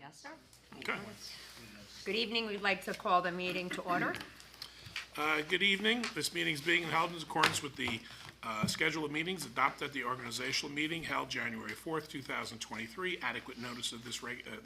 Yes, sir. Okay. Good evening. We'd like to call the meeting to order. Good evening. This meeting is being held in accordance with the schedule of meetings adopted at the organizational meeting held January 4th, 2023. Adequate notice of this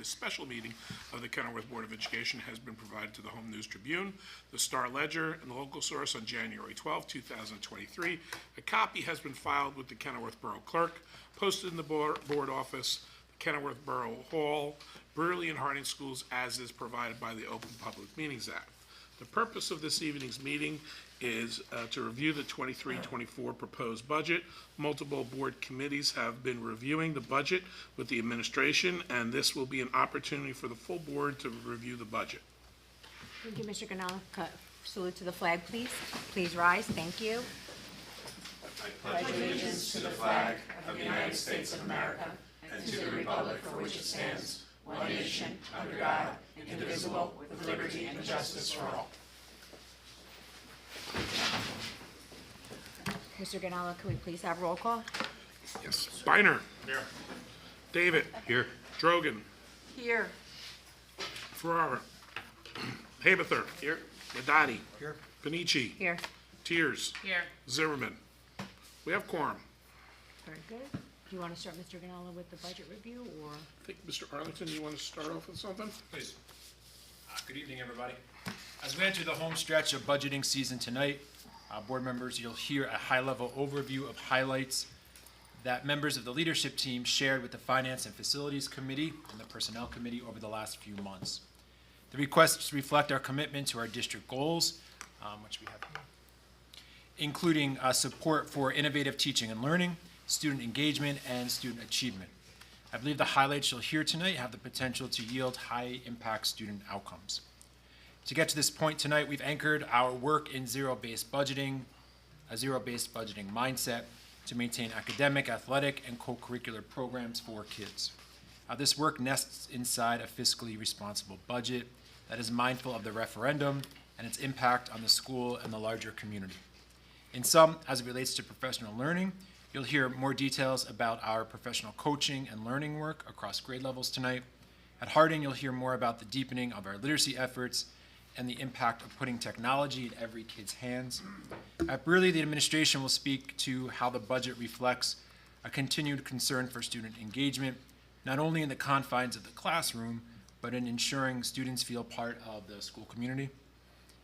special meeting of the Kenilworth Board of Education has been provided to the Home News Tribune, the Star Ledger, and the local source on January 12th, 2023. A copy has been filed with the Kenilworth Borough Clerk, posted in the board office, Kenilworth Borough Hall, Brearley and Harding Schools, as is provided by the Open Public Meetings Act. The purpose of this evening's meeting is to review the 23-24 proposed budget. Multiple board committees have been reviewing the budget with the administration, and this will be an opportunity for the full board to review the budget. Thank you, Mr. Ganella. Salute to the flag, please. Please rise. Thank you. I pledge allegiance to the flag of the United States of America and to the republic for which it stands, one nation, under God, indivisible, with liberty and justice for all. Mr. Ganella, can we please have roll call? Yes. Biner. Here. David. Here. Drogan. Here. Ferrara. Haberther. Here. Madati. Here. Panici. Here. Tiers. Here. Zimmerman. We have quorum. Very good. Do you want to start, Mr. Ganella, with the budget review, or? I think, Mr. Arlington, you want to start off with something? Please. Good evening, everybody. As we enter the home stretch of budgeting season tonight, board members, you'll hear a high-level overview of highlights that members of the leadership team shared with the Finance and Facilities Committee and the Personnel Committee over the last few months. The requests reflect our commitment to our district goals, which we have here, including support for innovative teaching and learning, student engagement, and student achievement. I believe the highlights you'll hear tonight have the potential to yield high-impact student outcomes. To get to this point tonight, we've anchored our work in zero-based budgeting, a zero-based budgeting mindset to maintain academic, athletic, and co-curricular programs for kids. This work nests inside a fiscally responsible budget that is mindful of the referendum and its impact on the school and the larger community. In sum, as it relates to professional learning, you'll hear more details about our professional coaching and learning work across grade levels tonight. At Harding, you'll hear more about the deepening of our literacy efforts and the impact of putting technology in every kid's hands. At Brearley, the administration will speak to how the budget reflects a continued concern for student engagement, not only in the confines of the classroom, but in ensuring students feel part of the school community.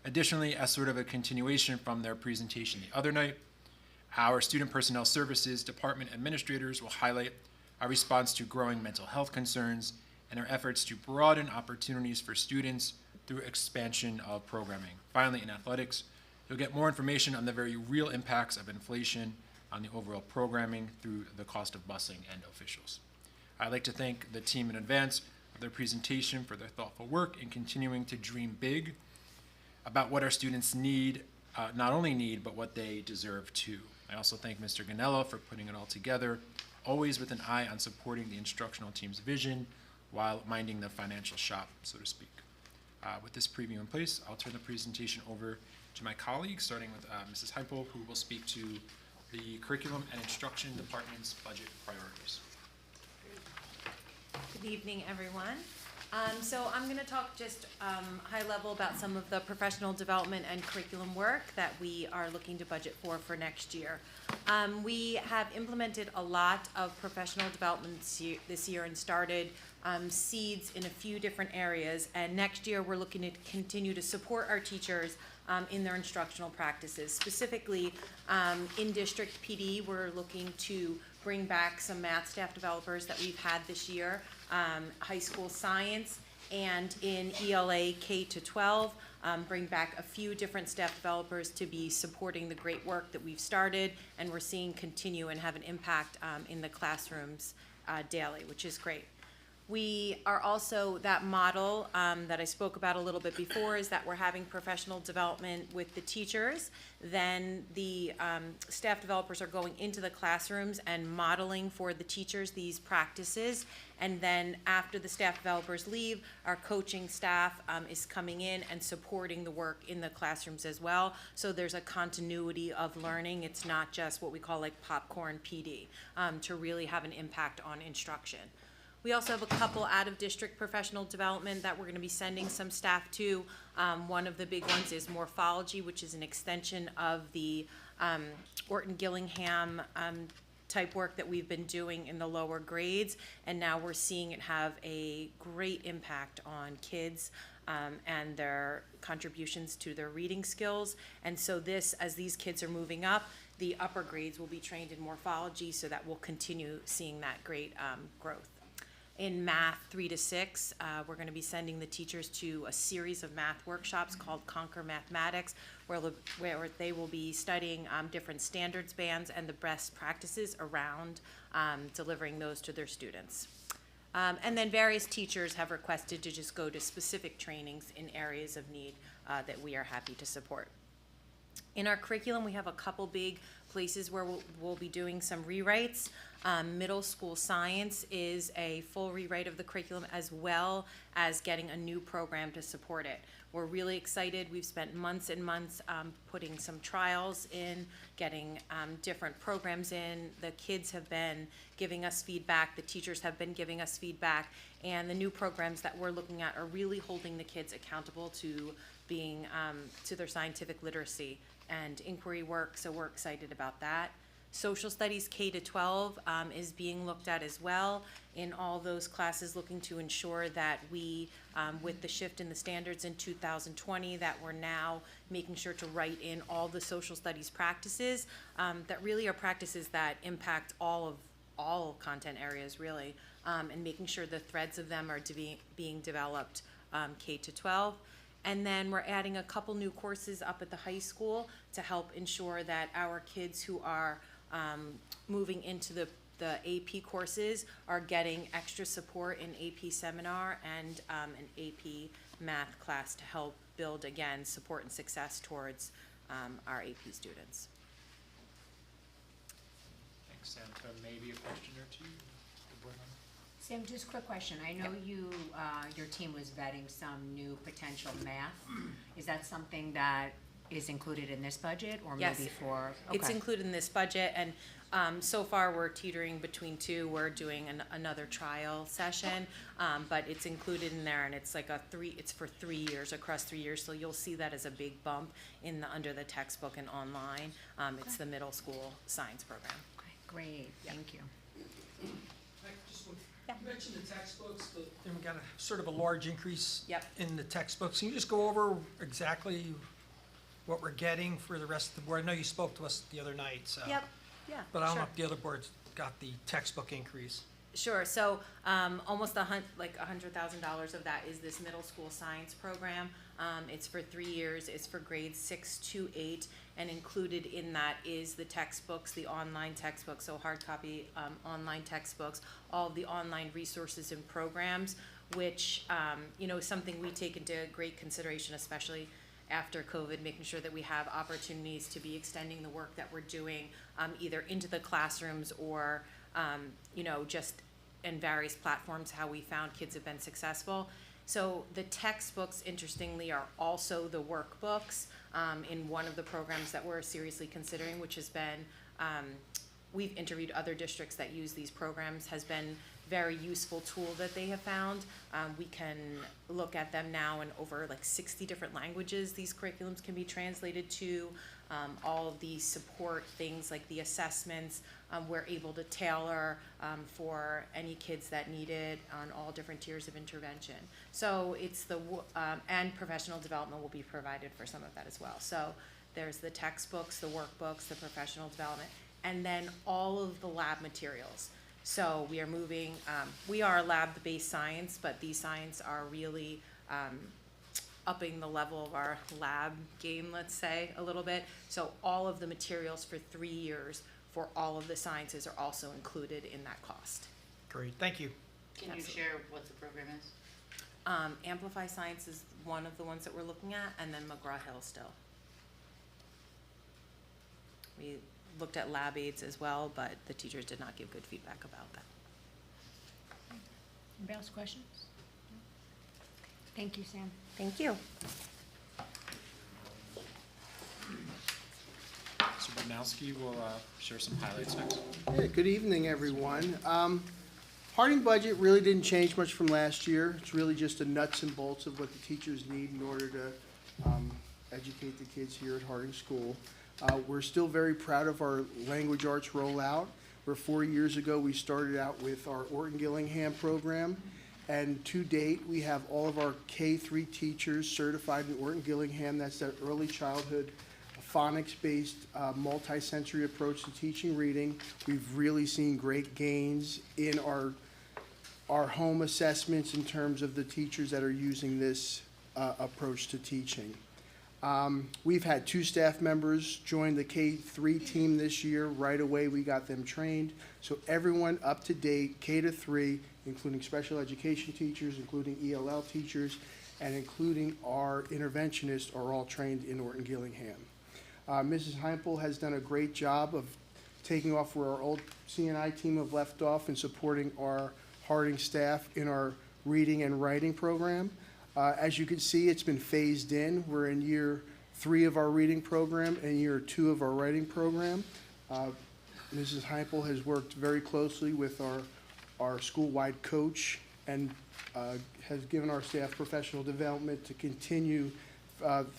Additionally, as sort of a continuation from their presentation the other night, our Student Personnel Services Department administrators will highlight our response to growing mental health concerns and our efforts to broaden opportunities for students through expansion of programming. Finally, in athletics, you'll get more information on the very real impacts of inflation on the overall programming through the cost of busing and officials. I'd like to thank the team in advance of their presentation for their thoughtful work in continuing to dream big about what our students need, not only need, but what they deserve too. I also thank Mr. Ganella for putting it all together, always with an eye on supporting the instructional team's vision while minding the financial shop, so to speak. With this preview in place, I'll turn the presentation over to my colleagues, starting with Mrs. Heipel, who will speak to the Curriculum and Instruction Department's budget priorities. Good evening, everyone. So I'm going to talk just high level about some of the professional development and curriculum work that we are looking to budget for next year. We have implemented a lot of professional development this year and started seeds in a few different areas. And next year, we're looking to continue to support our teachers in their instructional practices. Specifically, in district PD, we're looking to bring back some math staff developers that we've had this year, high school science, and in ELA K-12, bring back a few different staff developers to be supporting the great work that we've started and we're seeing continue and have an impact in the classrooms daily, which is great. We are also, that model that I spoke about a little bit before is that we're having professional development with the teachers. Then the staff developers are going into the classrooms and modeling for the teachers these practices. And then after the staff developers leave, our coaching staff is coming in and supporting the work in the classrooms as well. So there's a continuity of learning. It's not just what we call like popcorn PD to really have an impact on instruction. We also have a couple out-of-district professional development that we're gonna be sending some staff to. One of the big ones is morphology, which is an extension of the Orton Gillingham type work that we've been doing in the lower grades, and now we're seeing it have a great impact on kids and their contributions to their reading skills. And so this, as these kids are moving up, the upper grades will be trained in morphology, so that we'll continue seeing that great growth. In math 3 to 6, we're going to be sending the teachers to a series of math workshops called Conquer Mathematics, where they will be studying different standards bands and the best practices around delivering those to their students. And then various teachers have requested to just go to specific trainings in areas of need that we are happy to support. In our curriculum, we have a couple big places where we'll be doing some rewrites. Middle school science is a full rewrite of the curriculum, as well as getting a new program to support it. We're really excited. We've spent months and months putting some trials in, getting different programs in. The kids have been giving us feedback, the teachers have been giving us feedback, and the new programs that we're looking at are really holding the kids accountable to being, to their scientific literacy and inquiry work, so we're excited about that. Social studies K to 12 is being looked at as well in all those classes, looking to ensure that we, with the shift in the standards in 2020, that we're now making sure to write in all the social studies practices that really are practices that impact all content areas, really, and making sure the threads of them are being developed K to 12. And then we're adding a couple new courses up at the high school to help ensure that our kids who are moving into the AP courses are getting extra support in AP seminar and an AP math class to help build, again, support and success towards our AP students. Thanks, Sam. Maybe a question or two? The board member? Sam, just a quick question. I know you, your team was vetting some new potential math. Is that something that is included in this budget, or Yes, maybe for? it's okay. included in this budget, and so far we're teetering between two. We're doing another trial session, but it's included in there, and it's like it's for 3 years, across 3 years, so you'll see that as a big bump under the textbook and online. It's the middle school science program. Okay, great, thank you. Yeah. You mentioned the textbooks, and we got a sort of a large increase Yep. in the textbooks. Can you just go over exactly what we're getting for the rest of the board? I know you spoke to us the other night, so. Yep, yeah, But I don't know sure. if the other boards got the textbook increase. Sure, so almost $100,000 of that is this middle school science program. It's for 3 years, it's for grades 6 to 8, and included in that is the textbooks, the online textbooks, so hard copy online textbooks, all of the online resources and programs, which is something we take into great consideration, especially after COVID, making sure that we have opportunities to be extending the work that we're doing either into the classrooms or just in various platforms, how we found kids have been successful. So the textbooks, interestingly, are also the workbooks in one of the programs that we're seriously considering, which has been, we've interviewed other districts that use these programs, has been very useful tool that they have found. We can look at them now in over 60 different languages. These curriculums can be translated to. All of the support things like the assessments, we're able to tailor for any kids that need it on all different tiers of intervention. So it's and professional development will be provided for some of that as well. So there's the textbooks, the workbooks, the professional development, and then all of the lab materials. So we are moving, we are a lab-based science, but these science are really upping the level of our lab game, let's say, a little bit. So all of the materials for 3 years for all of the sciences are also included in that cost. Great, thank you. Can you Absolutely. share what the program is? Amplify Science is one of the ones that we're looking at, and then McGraw-Hill still. We looked at lab aids as well, but the teachers did not give good feedback about that. Anybody else questions? Thank you, Sam. Thank you. Mr. Bernowski will share some highlights next. Yeah, good evening, everyone. Harding budget really didn't change much from last year. It's really just the nuts and bolts of what the teachers need in order to educate the kids here at Harding School. We're still very proud of our language arts rollout, where 4 years ago we started out with our Orton Gillingham program. And to date, we have all of our K-3 teachers certified in Orton Gillingham. That's that early childhood phonics-based multi-sensory approach to teaching reading. We've really seen great gains in our home assessments in terms of the teachers that are using this approach to teaching. We've had 2 staff members join the K-3 team this year. Right away, we got them trained. So everyone up to date, K-3, including special education teachers, including ELL teachers, and including our interventionists are all trained in Orton Gillingham. Mrs. Heimpel has done a great job of taking off where our old CNI team have left off and supporting our Harding staff in our reading and writing program. As you can see, it's been phased in. We're in year 3 of our reading program and year 2 of our writing program. Mrs. Heimpel has worked very closely with our school-wide coach and has given our staff professional development to continue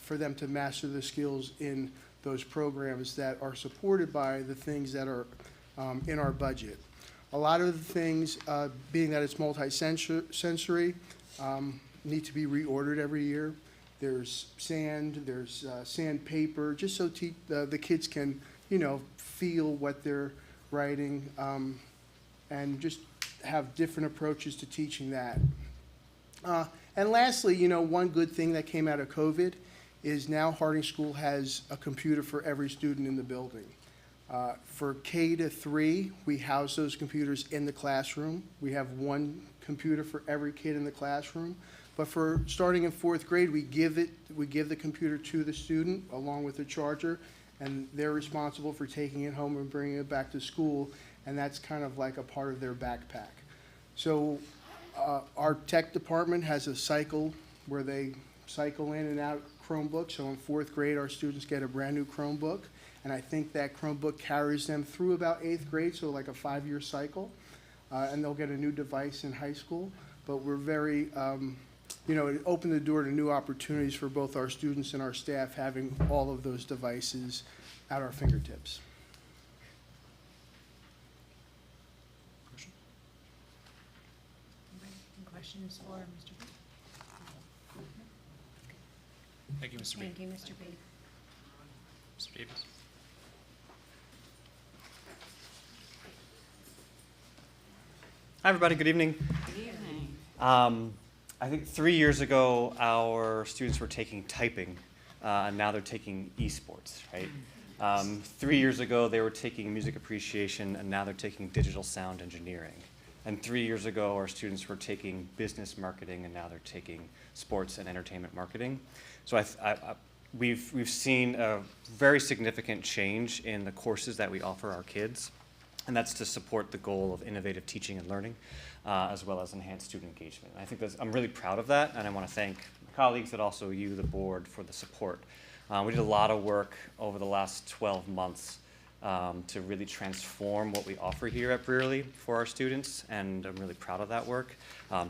for them to master the skills in those programs that are supported by the things that are in our budget. A lot of the things, being that it's multi-sensory, need to be reordered every year. There's sand, there's sandpaper, just so the kids can, feel what they're writing, and just have different approaches to teaching that. And lastly, one good thing that came out of COVID is now Harding School has a computer for every student in the building. For K-3, we house those computers in the classroom. We have 1 computer for every kid in the classroom. But for starting in 4th grade, we give the computer to the student along with the charger, and they're responsible for taking it home and bringing it back to school, and that's kind of like a part of their backpack. So our tech department has a cycle where they cycle in and out Chromebooks. So in 4th grade, our students get a brand new Chromebook, and I think that Chromebook carries them through about 8th grade, so like a 5-year cycle, and they'll get a new device in high school. But we're very, it opened the door to new opportunities for both our students and our staff having all of those devices at our fingertips. Any questions for Mr. B? Thank you, Mr. B. Thank you, Mr. B. Mr. Davis. Hi, everybody. Good evening. Good evening. I think 3 years ago, our students were taking typing, and now they're taking esports, right? 3 years ago, they were taking music appreciation, and now they're taking digital sound engineering. And 3 years ago, our students were taking business marketing, and now they're taking sports and entertainment marketing. So we've seen a very significant change in the courses that we offer our kids, and that's to support the goal of innovative teaching and learning, as well as enhanced student engagement. And I think I'm really proud of that, and I want to thank my colleagues and also you, the board, for the support. We did a lot of work over the last 12 months to really transform what we offer here at Brearley for our students, and I'm really proud of that work.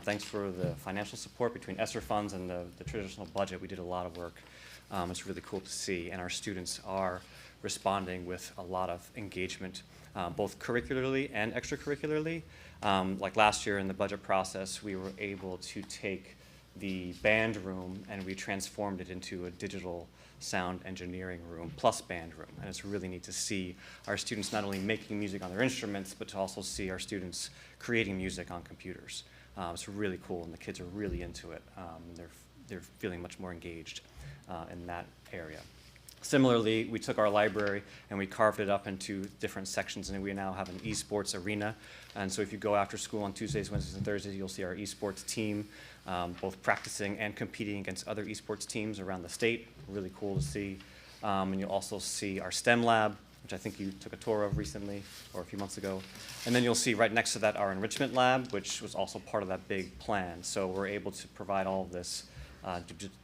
Thanks for the financial support between ESSER funds and the traditional budget. We did a lot of work. It's really cool to see, and our students are responding with a lot of engagement, both curricularly and extracurricularly. Like last year in the budget process, we were able to take the band room and we transformed it into a digital sound engineering room plus band room. And it's really neat to see our students not only making music on their instruments, but to also see our students creating music on computers. It's really cool, and the kids are really into it. They're feeling much more engaged in that area. Similarly, we took our library and we carved it up into different sections, and we now have an esports arena. And so if you go after school on Tuesdays, Wednesdays, and Thursdays, you'll see our esports team both practicing and competing against other esports teams around the state. Really cool to see. And you'll also see our STEM lab, which I think you took a tour of recently or a few months ago. And then you'll see right next to that our enrichment lab, which was also part of that big plan. So we're able to provide all of this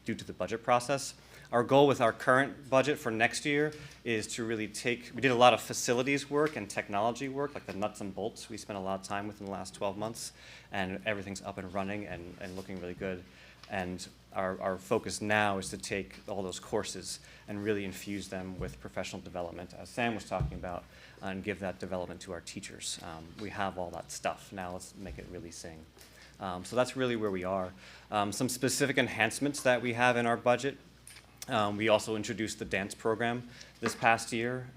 due to the budget process. Our goal with our current budget for next year is to really we did a lot of facilities work and technology work, like the nuts and bolts we spent a lot of time with in the last 12 months, and everything's up and running and looking really good. And our focus now is to take all those courses and really infuse them with professional development, as Sam was talking about, and give that development to our teachers. We have all that stuff. Now let's make it really sing. So that's really where we are. Some specific enhancements that we have in our budget. We also introduced the dance program this past year.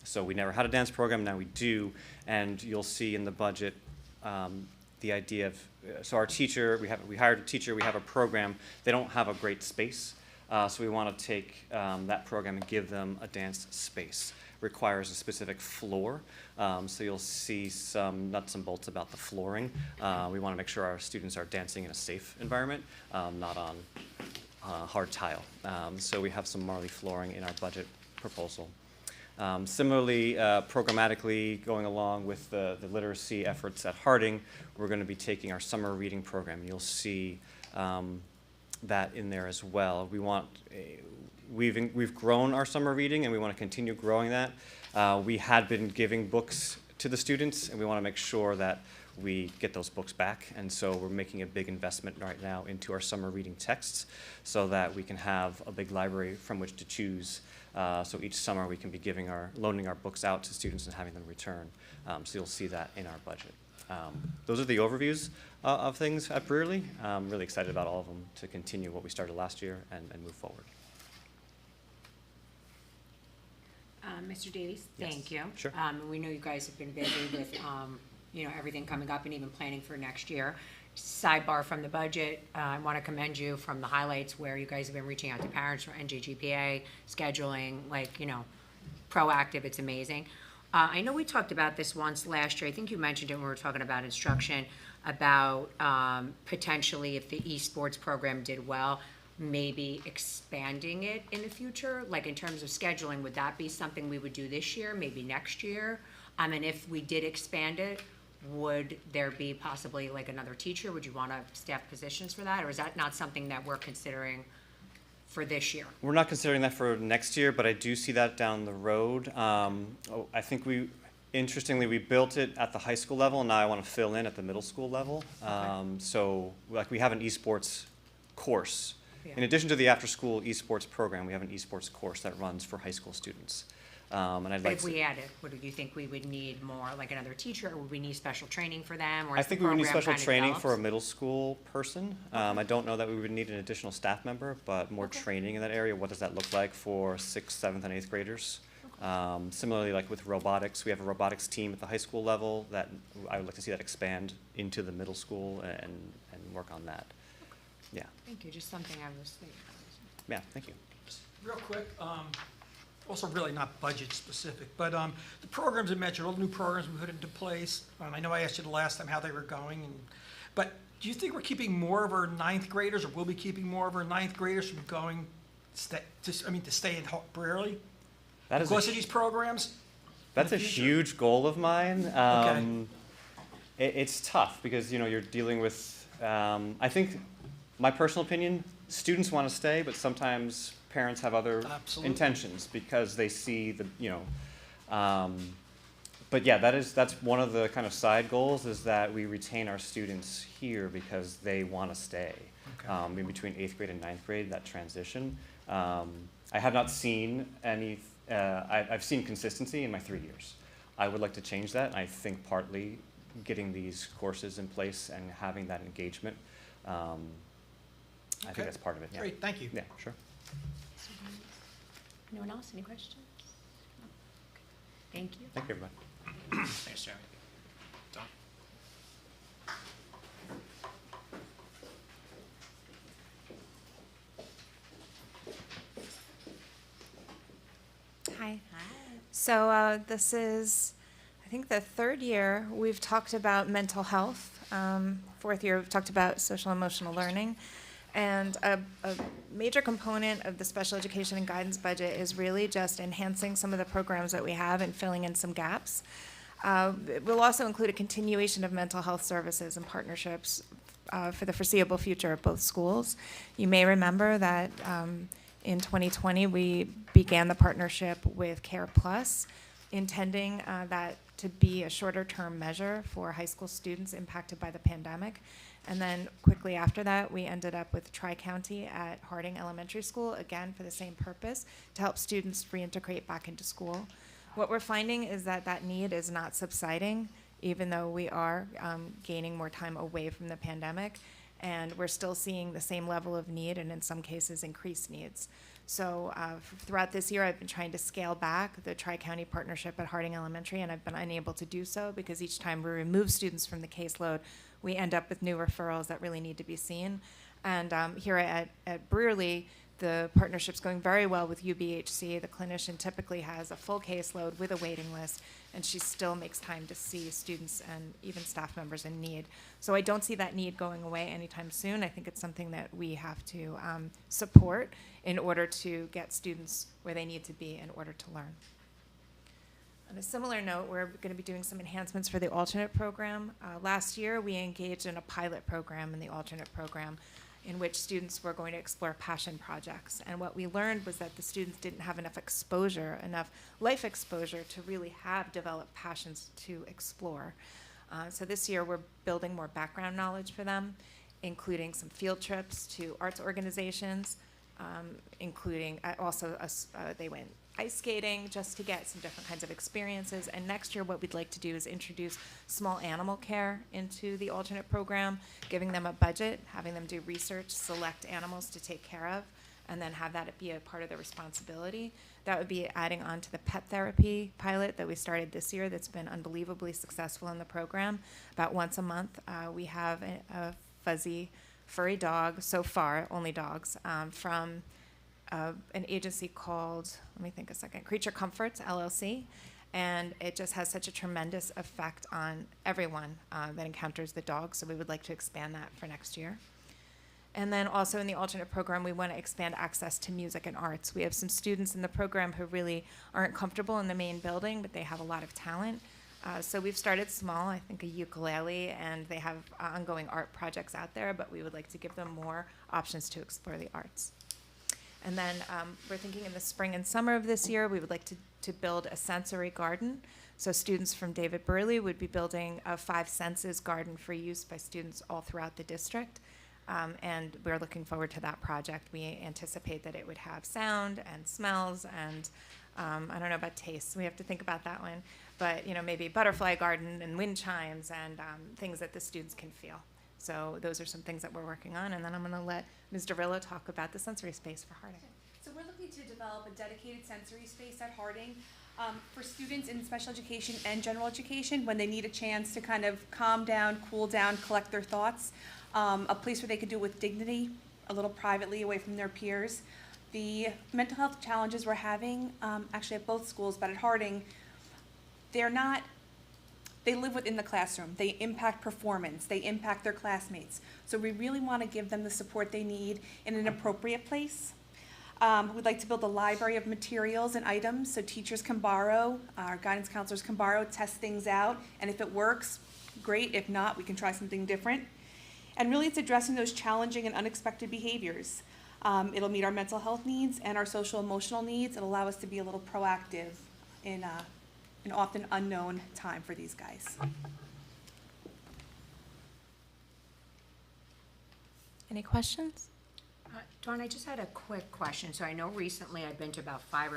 So we never had a dance program, now we do. And you'll see in the budget the idea of, so our teacher, we hired a teacher, we have a program, they don't have a great space. So we want to take that program and give them a dance space. Requires a specific floor. So you'll see some nuts and bolts about the flooring. We want to make sure our students are dancing in a safe environment, not on hard tile. So we have some Marley flooring in our budget proposal. Similarly, programmatically going along with the literacy efforts at Harding, we're going to be taking our summer reading program. You'll see that in there as well. We've grown our summer reading and we want to continue growing that. We had been giving books to the students and we want to make sure that we get those books back, and so we're making a big investment right now into our summer reading texts so that we can have a big library from which to choose. So each summer we can be loaning our books out to students and having them return. So you'll see that in our budget. Those are the overviews of things at Brearley. I'm really excited about all of them to continue what we started last year and move forward. Mr. Davies, Yes. thank you. Sure. We know you guys have been busy with, everything coming up and even planning for next year. Sidebar from the budget, I want to commend you from the highlights where you guys have been reaching out to parents for NJGPA, scheduling, proactive, it's amazing. I know we talked about this once last year, I think you mentioned it when we were talking about instruction, about potentially if the esports program did well, maybe expanding it in the future, like in terms of scheduling, would that be something we would do this year, maybe next year? And if we did expand it, would there be possibly like another teacher? Would you want to staff positions for that? Or is that not something that we're considering for this year? We're not considering that for next year, but I do see that down the road. I think interestingly, we built it at the high school level, and now I want to fill in at the middle school level. So we have an esports course. Yeah. In addition to the after-school esports program, we have an esports course that runs for high school students. And I'd But like if we added, do you think we would need more, like another teacher, or would we need special training for them? Or I is the think we would need program special kinda training for a develops? middle school person. I don't know that we would need an additional staff member, but more training in that area. What does that look like for 6th, 7th, and 8th graders? Similarly, like with robotics, we have a robotics team at the high school level that I would like to see that expand into the middle school and work on that. Yeah, Thank you, just something I was thinking. yeah, thank you. Real quick, also really not budget specific, but the programs you mentioned, all the new programs we put into place, I know I asked you the last time how they were going, but do you think we're keeping more of our 9th graders, or will be keeping more of our 9th graders from going, to stay in Brearley? That is Because of these programs? That's a future? huge goal of mine. Okay. It's tough because, you're dealing with, I think, my personal opinion, students want to stay, but sometimes parents have other Absolutely. intentions because they see but yeah, that's one of the kind of side goals is that we retain our students here because they want to stay. Okay. In between 8th grade and 9th grade, that transition. I have not seen any, I've seen consistency in my 3 years. I would like to change that. I think partly getting these courses in place and having that engagement, I think Okay. that's part of it, yeah. Great, thank you. Yeah, sure. Anyone else, any questions? No? Okay. Thank you. Thank you, everybody. Thanks, Jeremy. Don? Hi. So this is, I think, the 3rd year we've talked about mental health. 4th year we've talked about social emotional learning. And a major component of the special education and guidance budget is really just enhancing some of the programs that we have and filling in some gaps. It will also include a continuation of mental health services and partnerships for the foreseeable future of both schools. You may remember that in 2020, we began the partnership with Care Plus, intending that to be a shorter-term measure for high school students impacted by the pandemic. And then quickly after that, we ended up with Tri-County at Harding Elementary School, again for the same purpose, to help students reintegrate back into school. What we're finding is that that need is not subsiding, even though we are gaining more time away from the pandemic, and we're still seeing the same level of need and in some cases increased needs. So throughout this year, I've been trying to scale back the Tri-County partnership at Harding Elementary, and I've been unable to do so because each time we remove students from the caseload, we end up with new referrals that really need to be seen. And here at Brearley, the partnership's going very well with UBHC. The clinician typically has a full caseload with a waiting list, and she still makes time to see students and even staff members in need. So I don't see that need going away anytime soon. I think it's something that we have to support in order to get students where they need to be in order to learn. On a similar note, we're going to be doing some enhancements for the alternate program. Last year, we engaged in a pilot program in the alternate program in which students were going to explore passion projects. And what we learned was that the students didn't have enough exposure, enough life exposure to really have developed passions to explore. So this year, we're building more background knowledge for them, including some field trips to arts organizations, including also they went ice skating just to get some different kinds of experiences. And next year, what we'd like to do is introduce small animal care into the alternate program, giving them a budget, having them do research, select animals to take care of, and then have that be a part of their responsibility. That would be adding on to the pet therapy pilot that we started this year that's been unbelievably successful in the program. About once a month, we have a fuzzy, furry dog, so far, only dogs, from an agency called, let me think a second, Creature Comforts, LLC. And it just has such a tremendous effect on everyone that encounters the dog, so we would like to expand that for next year. And then also in the alternate program, we want to expand access to music and arts. We have some students in the program who really aren't comfortable in the main building, but they have a lot of talent. So we've started small, I think a ukulele, and they have ongoing art projects out there, but we would like to give them more options to explore the arts. And then we're thinking in the spring and summer of this year, we would like to build a sensory garden. So students from David Burley would be building a 5 senses garden for use by students all throughout the district. And we're looking forward to that project. We anticipate that it would have sound and smells and I don't know about tastes. We have to think about that one. But maybe butterfly garden and wind chimes and things that the students can feel. So those are some things that we're working on. And then I'm going to let Ms. Darillo talk about the sensory space for Harding. So we're looking to develop a dedicated sensory space at Harding for students in special education and general education when they need a chance to kind of calm down, cool down, collect their thoughts. A place where they could do it with dignity, a little privately away from their peers. The mental health challenges we're having, actually at both schools, but at Harding, they live within the classroom. They impact performance. They impact their classmates. So we really want to give them the support they need in an appropriate place. We'd like to build a library of materials and items so teachers can borrow, our guidance counselors can borrow, test things out, and if it works, great. If not, we can try something different. And really it's addressing those challenging and unexpected behaviors. It'll meet our mental health needs and our social emotional needs and allow us to be a little proactive in an often unknown time for these guys. Any questions? Dawn, I just had a quick question. So I know recently I've been to about 4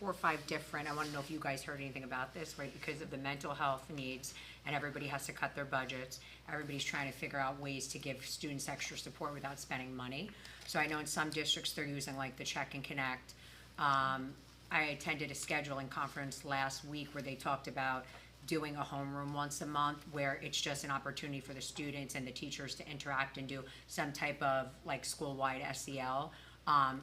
or 5 different, I want to know if you guys heard anything about this, right? Because of the mental health needs and everybody has to cut their budgets. Everybody's trying to figure out ways to give students extra support without spending money. So I know in some districts they're using like the Check and Connect. I attended a scheduling conference last week where they talked about doing a homeroom once a month where it's just an opportunity for the students and the teachers to interact and do some type of like school-wide SEL.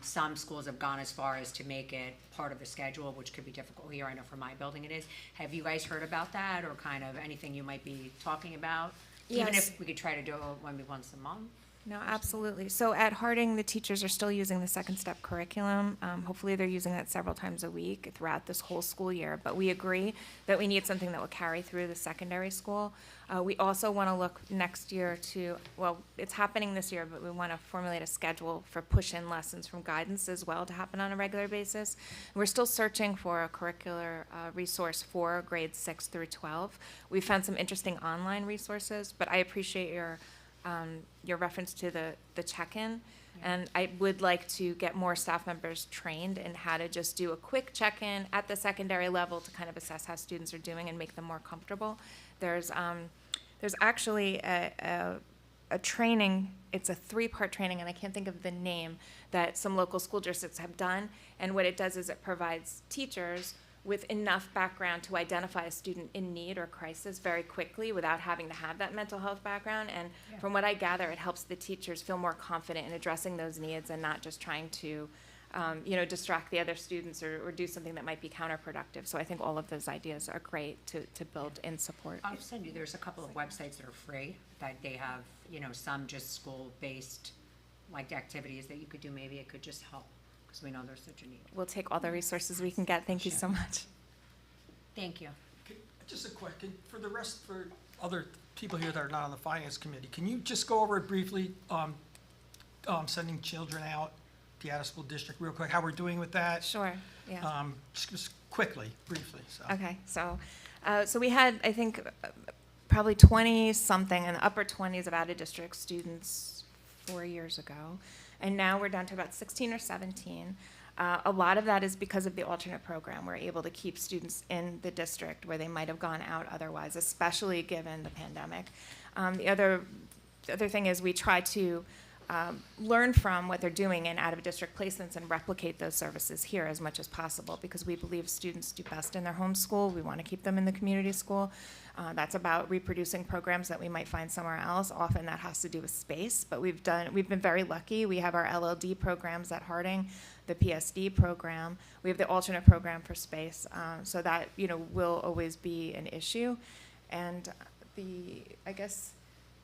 Some schools have gone as far as to make it part of the schedule, which could be difficult here. I know for my building it is. Have you guys heard about that or kind of anything you might be talking about? Even Yes. if we could try to do it maybe once a month? No, absolutely. So at Harding, the teachers are still using the Second Step curriculum. Hopefully, they're using that several times a week throughout this whole school year. But we agree that we need something that will carry through the secondary school. We also want to look next year to, well, it's happening this year, but we want to formulate a schedule for push-in lessons from guidance as well to happen on a regular basis. We're still searching for a curricular resource for grades 6 through 12. We found some interesting online resources, but I appreciate your reference to the check-in. And I would like to get more staff members trained in how to just do a quick check-in at the secondary level to kind of assess how students are doing and make them more comfortable. There's actually a training, it's a 3-part training, and I can't think of the name, that some local school districts have done. And what it does is it provides teachers with enough background to identify a student in need or crisis very quickly without having to have that mental health background. And from what I gather, it helps the teachers feel more confident in addressing those needs and not just trying to, distract the other students or do something that might be counterproductive. So I think all of those ideas are great to build in support. I'll send you, there's a couple of websites that are free, that they have, some just school-based, like, activities that you could do. Maybe it could just help, because we know there's such a need. We'll take all the resources we can get. Thank you so much. Thank you. Just a question, for other people here that are not on the finance committee, can you just go over it briefly, sending children out, the out-of-school district, real quick, how we're doing with that? Sure, yeah. Just quickly, briefly, so. Okay, so we had, I think, probably 20-something in the upper 20s of out-of-district students 4 years ago, and now we're down to about 16 or 17. A lot of that is because of the alternate program. We're able to keep students in the district where they might have gone out otherwise, especially given the pandemic. The other thing is we try to learn from what they're doing in out-of-district placements and replicate those services here as much as possible, because we believe students do best in their home school. We want to keep them in the community school. That's about reproducing programs that we might find somewhere else. Often that has to do with space, but we've been very lucky. We have our LLD programs at Harding, the PSD program. We have the alternate program for space, so that will always be an issue. And I guess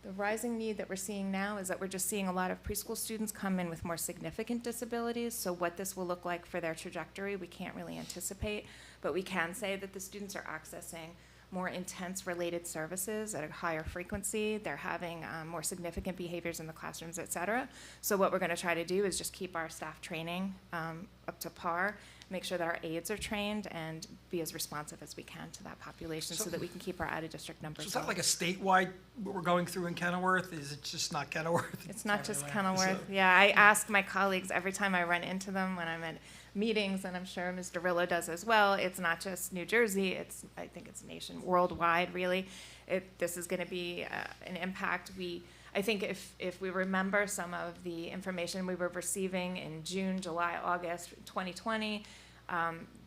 the rising need that we're seeing now is that we're just seeing a lot of preschool students come in with more significant disabilities. So what this will look like for their trajectory, we can't really anticipate, but we can say that the students are accessing more intense related services at a higher frequency. They're having more significant behaviors in the classrooms, et cetera. So what we're going to try to do is just keep our staff training up to par, make sure that our aides are trained, and be as responsive as we can to that population so that we can keep our out-of-district numbers So is that low. like a statewide, what we're going through in Kenilworth? Is it just not Kenilworth? It's not just everywhere? Kenilworth. Yeah, I ask my colleagues every time I run into them when I'm at meetings, and I'm sure Mr. Rillo does as well. It's not just New Jersey. I think it's worldwide, really. This is going to be an impact. I think if we remember some of the information we were receiving in June, July, August 2020,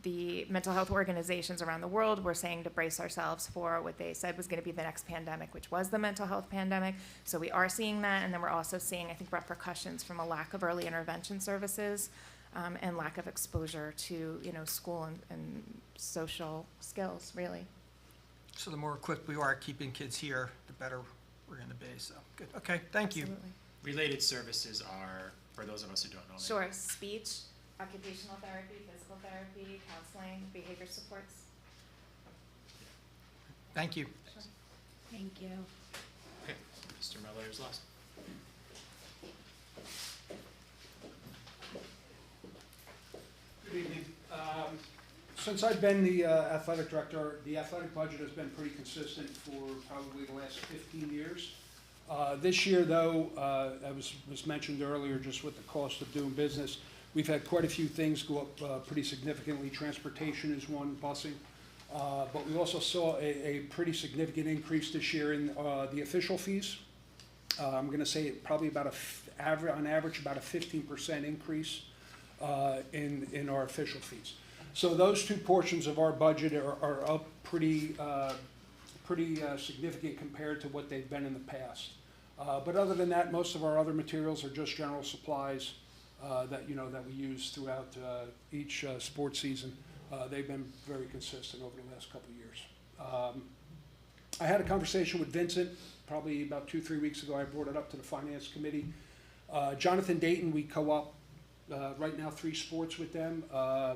the mental health organizations around the world were saying to brace ourselves for what they said was going to be the next pandemic, which was the mental health pandemic. So we are seeing that, and then we're also seeing, I think, repercussions from a lack of early intervention services and lack of exposure to, school and social skills, really. So the more equipped we are at keeping kids here, the better we're going to be, so, good, okay, thank you. Absolutely. Related services are, for those of us who don't know. Sure, speech, occupational therapy, physical therapy, counseling, behavior supports. Thank you. Thank you. Okay, Mr. Miller is last. Good evening. Since I've been the athletic director, the athletic budget has been pretty consistent for probably the last 15 years. This year, though, as was mentioned earlier, just with the cost of doing business, we've had quite a few things go up pretty significantly. Transportation is one, busing. But we also saw a pretty significant increase this year in the official fees. I'm going to say probably about on average about a 15% increase in our official fees. So those two portions of our budget are up pretty significant compared to what they've been in the past. But other than that, most of our other materials are just general supplies that we use throughout each sports season. They've been very consistent over the last couple of years. I had a conversation with Vincent probably about 2-3 weeks ago. I brought it up to the finance committee. Jonathan Dayton, we co-op right now 3 sports with them,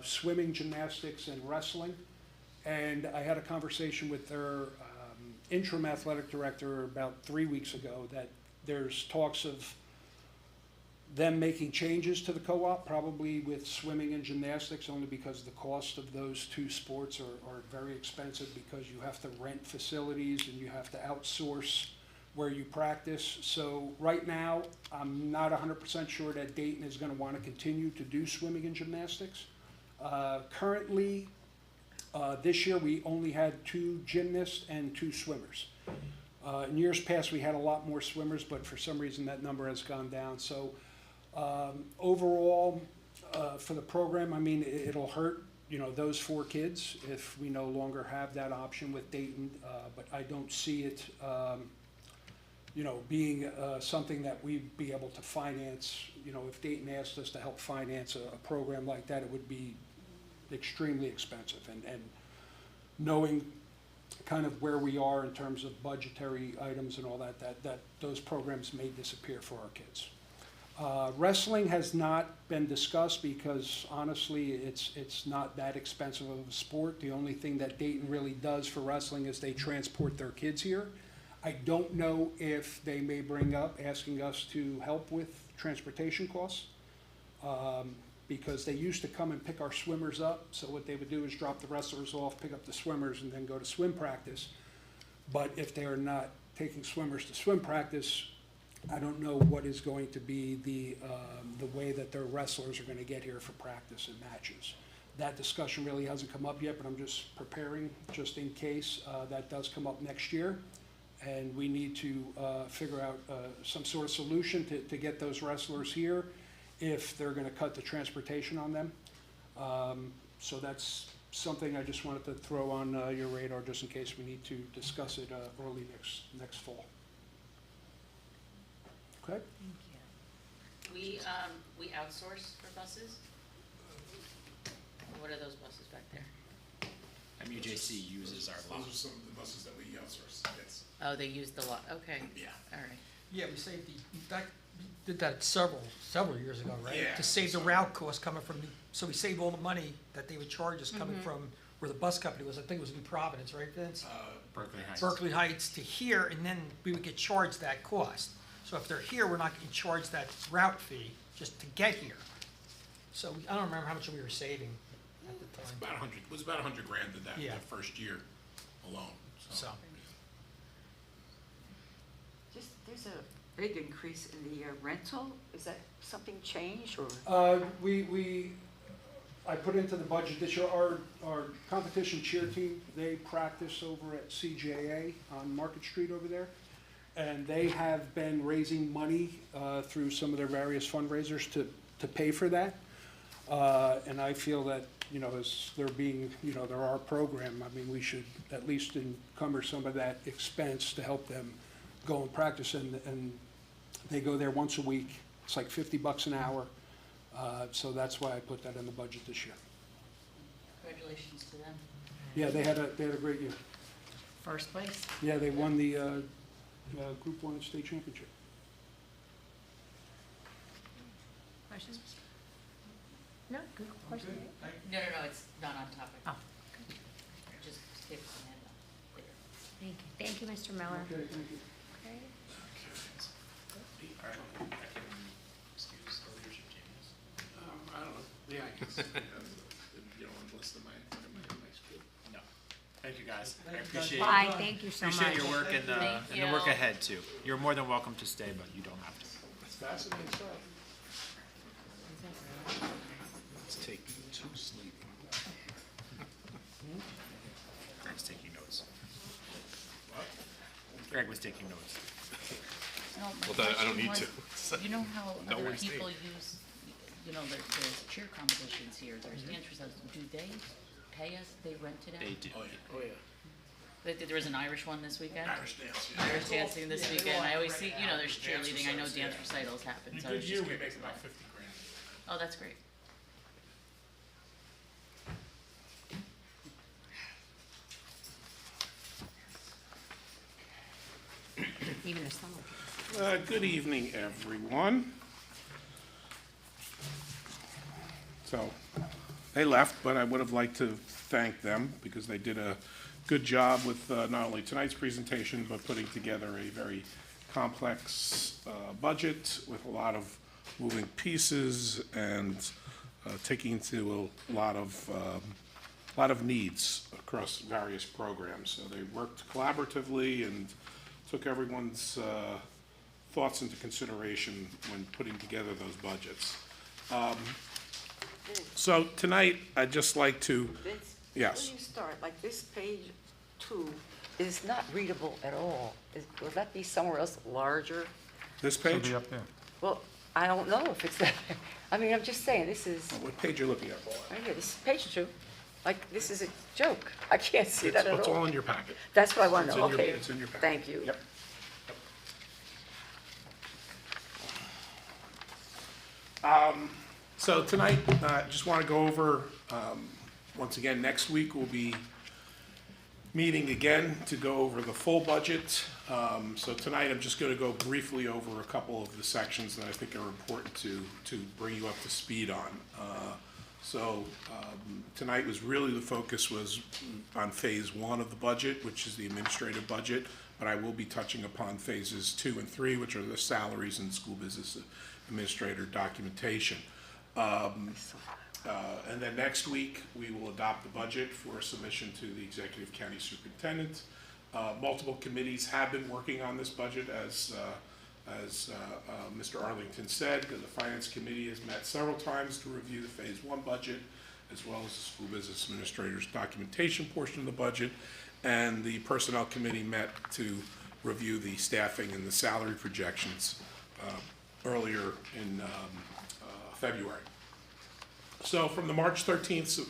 swimming, gymnastics, and wrestling. And I had a conversation with their interim athletic director about 3 weeks ago that there's talks of them making changes to the co-op, probably with swimming and gymnastics, only because the cost of those 2 sports are very expensive, because you have to rent facilities and you have to outsource where you practice. So right now, I'm not 100% sure that Dayton is going to want to continue to do swimming and gymnastics. Currently, this year, we only had 2 gymnasts and 2 swimmers. In years past, we had a lot more swimmers, but for some reason, that number has gone down. So overall, for the program, I mean, it'll hurt, those 4 kids if we no longer have that option with Dayton, but I don't see it, being something that we'd be able to finance. If Dayton asked us to help finance a program like that, it would be extremely expensive. And knowing kind of where we are in terms of budgetary items and all that those programs may disappear for our kids. Wrestling has not been discussed because honestly, it's not that expensive of a sport. The only thing that Dayton really does for wrestling is they transport their kids here. I don't know if they may bring up asking us to help with transportation costs, because they used to come and pick our swimmers up. So what they would do is drop the wrestlers off, pick up the swimmers, and then go to swim practice. But if they are not taking swimmers to swim practice, I don't know what is going to be the way that their wrestlers are going to get here for practice and matches. That discussion really hasn't come up yet, but I'm just preparing just in case that does come up next year. And we need to figure out some sort of solution to get those wrestlers here if they're going to cut the transportation on them. So that's something I just wanted to throw on your radar just in case we need to discuss it early next fall. Okay? We outsource for buses? What are those buses back there? MUJC uses our lot. Those are some of the buses that we outsource, yes. Oh, they use the lot, okay. Yeah. All right. Yeah, we saved we did that several years ago, right? Yeah. To save the route cost coming from, so we saved all the money that they would charge us coming from where the bus company was. I think it was New Providence, right, Vince? Berkeley Heights. Berkeley Heights to here, and then we would get charged that cost. So if they're here, we're not getting charged that route fee just to get here. So I don't remember how much we were saving at the time. It was about $100,000 Yeah. that first year alone. So, There's a big increase in the rental. Is that something changed or? I put into the budget this year, our competition cheer team, they practice over at CJA on Market Street over there. And they have been raising money through some of their various fundraisers to pay for that. And I feel that, as they're being, they're our program, I mean, we should at least encumber some of that expense to help them go and practice. And they go there once a week. It's like $50 an hour. So that's why I put that in the budget this year. Congratulations to them. Yeah, they had a great year. First place. Yeah, they won the Group 1 state championship. Questions? No, good question. No, it's not on topic. Oh, Just give us a hand up later. Thank you, Mr. Miller. Okay, thank you. Okay. I don't know. Yeah, I guess. You don't want to list my school. No. Thank you, guys. I appreciate Bye, thank you so much. Appreciate your work and Thank the work you. ahead too. You're more than welcome to stay, but you don't have to. It's fascinating stuff. Let's take 2 sleeping. Greg's taking notes. What? Greg was taking notes. No, my Well, I don't question need was, to. You know how No other one's people staying. use, there's cheer competitions here, there's dancers, do they pay us, they rent it out? They do. Oh, yeah. There was an Irish one this weekend? Irish dance, yeah. Irish dancing this weekend, I always see, there's cheerleading, I know dance recitals happen, In a so I was good just year, we curious make about about it. $50,000. Oh, that's great. Even the summer. Good evening, everyone. So they left, but I would have liked to thank them because they did a good job with not only tonight's presentation, but putting together a very complex budget with a lot of moving pieces and taking into a lot of needs across various programs. So they worked collaboratively and took everyone's thoughts into consideration when putting together those budgets. So tonight, I'd just like to, Vince, yes. when you start, like this page 2 is not readable at all. Will that be somewhere else larger? This page? Well, I don't know if it's that. I mean, I'm just saying, this is, What page are you looking at? right here, this is page 2. Like, this is a joke. I can't see that at It's all all. in your packet. That's what I want to It's know, in your- okay. it's in your packet. Thank you. Yep. So tonight, I just want to go over, once again, next week we'll be meeting again to go over the full budget. So tonight, I'm just going to go briefly over a couple of the sections that I think are important to bring you up to speed on. Tonight was really, the focus was on phase 1 of the budget, which is the administrative budget, but I will be touching upon phases 2 and 3, which are the salaries and school business administrator documentation. And then next week, we will adopt the budget for submission to the executive county superintendent. Multiple committees have been working on this budget, as Mr. Arlington said. The finance committee has met several times to review the phase 1 budget, as well as the school business administrator's documentation portion of the budget. And the personnel committee met to review the staffing and the salary projections earlier in February. So from the March 13th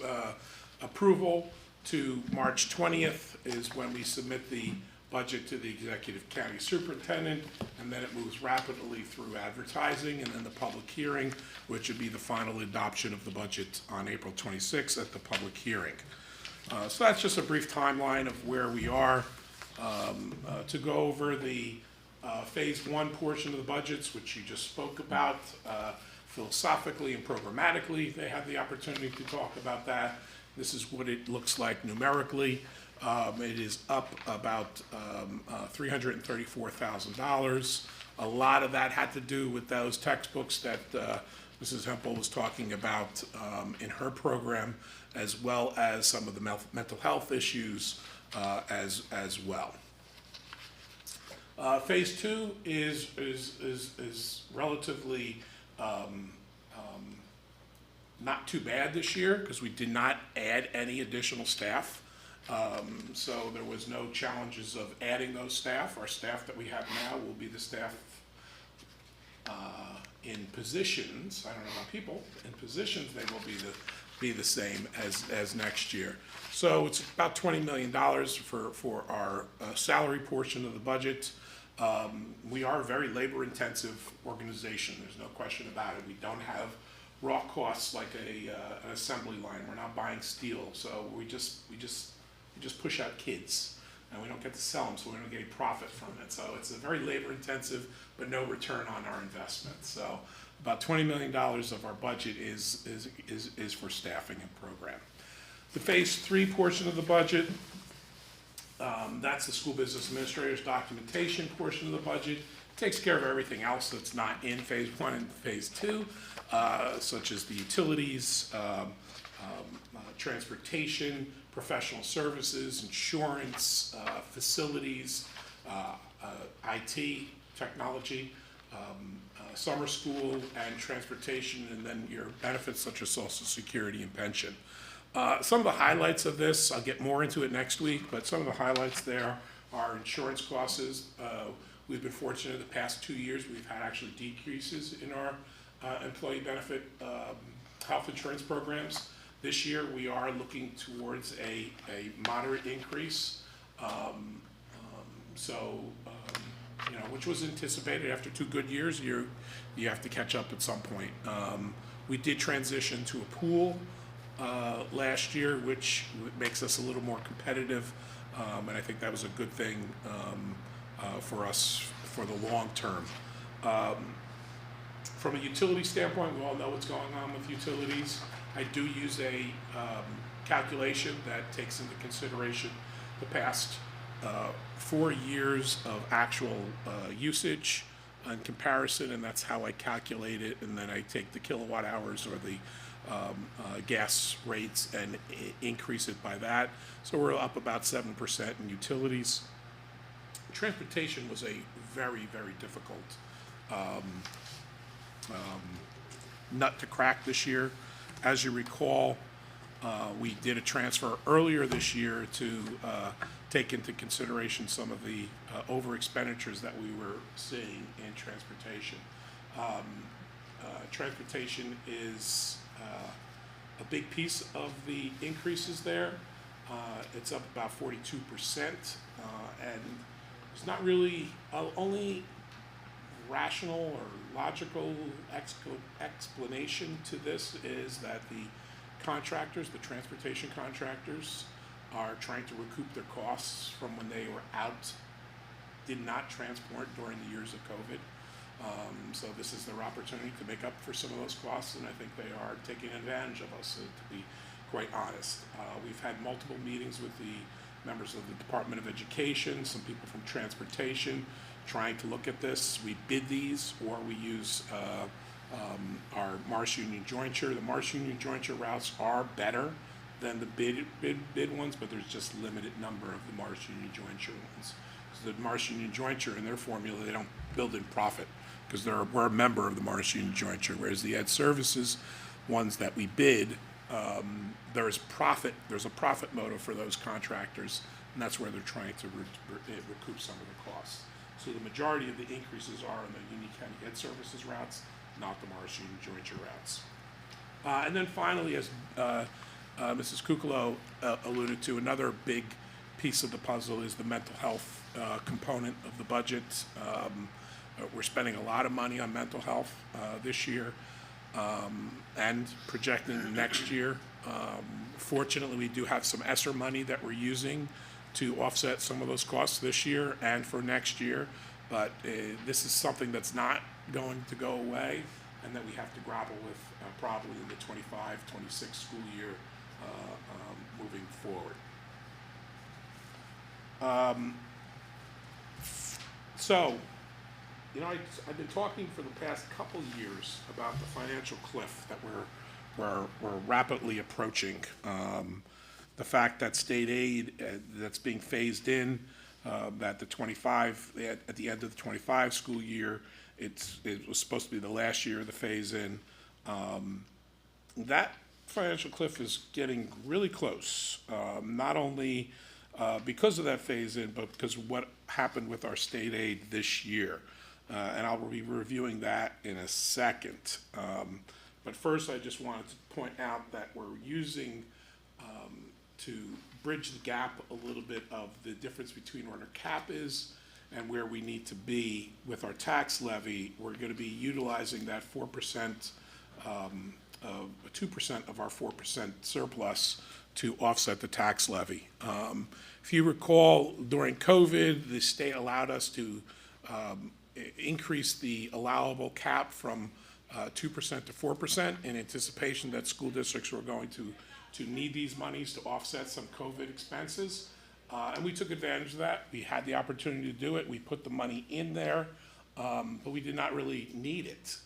approval to March 20th is when we submit the budget to the executive county superintendent, and then it moves rapidly through advertising and then the public hearing, which would be the final adoption of the budget on April 26th at the public hearing. So that's just a brief timeline of where we are. To go over the phase 1 portion of the budgets, which you just spoke about, philosophically and programmatically, they had the opportunity to talk about that. This is what it looks like numerically. It is up about $334,000. A lot of that had to do with those textbooks that Mrs. Hempel was talking about in her program, as well as some of the mental health issues as well. Phase 2 is relatively not too bad this year because we did not add any additional staff. So there was no challenges of adding those staff. Our staff that we have now will be the staff in positions. I don't know about people. In positions, they will be the same as next year. So it's about $20 million for our salary portion of the budget. We are a very labor-intensive organization. There's no question about it. We don't have raw costs like an assembly line. We're not buying steel, so we just push out kids, and we don't get to sell them, so we don't get any profit from it. So it's a very labor-intensive, but no return on our investment. So about $20 million of our budget is for staffing and program. The phase 3 portion of the budget, that's the school business administrator's documentation portion of the budget. Takes care of everything else that's not in phase 1 and phase 2, such as the utilities, transportation, professional services, insurance, facilities, IT, technology, summer school, and transportation, and then your benefits such as Social Security and pension. Some of the highlights of this, I'll get more into it next week, but some of the highlights there are insurance costs. We've been fortunate the past 2 years, we've had actually decreases in our employee benefit health insurance programs. This year, we are looking towards a moderate increase. Which was anticipated after 2 good years. You have to catch up at some point. We did transition to a pool last year, which makes us a little more competitive, and I think that was a good thing for us for the long term. From a utility standpoint, we all know what's going on with utilities. I do use a calculation that takes into consideration the past 4 years of actual usage in comparison, and that's how I calculate it. And then I take the kilowatt hours or the gas rates and increase it by that. So we're up about 7% in utilities. Transportation was a very, very difficult nut to crack this year. As you recall, we did a transfer earlier this year to take into consideration some of the over expenditures that we were seeing in transportation. Transportation is a big piece of the increases there. It's up about 42%, and it's not really only rational or logical explanation to this is that the contractors, the transportation contractors, are trying to recoup their costs from when they were out, did not transport during the years of COVID. So this is their opportunity to make up for some of those costs, and I think they are taking advantage of us, to be quite honest. We've had multiple meetings with the members of the Department of Education, some people from transportation, trying to look at this. We bid these, or we use our Marsh Union jointure. The Marsh Union jointure routes are better than the bid ones, but there's just limited number of the Marsh Union jointure ones. So the Marsh Union jointure, in their formula, they don't build in profit because we're a member of the Marsh Union jointure, whereas the Ed Services ones that we bid, there's a profit motive for those contractors, and that's where they're trying to recoup some of the costs. So the majority of the increases are in the Union County Ed Services routes, not the Marsh Union jointure routes. And then finally, as Mrs. Kukolo alluded to, another big piece of the puzzle is the mental health component of the budget. We're spending a lot of money on mental health this year and projecting next year. Fortunately, we do have some ESSER money that we're using to offset some of those costs this year and for next year, but this is something that's not going to go away and that we have to grapple with probably in the 25-26 school year moving forward. So, you know, I've been talking for the past couple years about the financial cliff that we're rapidly approaching. The fact that state aid that's being phased in, that at the end of the 25 school year, it was supposed to be the last year of the phase in. That financial cliff is getting really close, not only because of that phase in, but because of what happened with our state aid this year. And I'll be reviewing that in a second. But first, I just wanted to point out that we're using to bridge the gap a little bit of the difference between where our cap is and where we need to be with our tax levy. We're going to be utilizing that 4%, 2% of our 4% surplus to offset the tax levy. If you recall, during COVID, the state allowed us to increase the allowable cap from 2% to 4% in anticipation that school districts were going to need these monies to offset some COVID expenses. And we took advantage of that. We had the opportunity to do it. We put the money in there, but we did not really need it.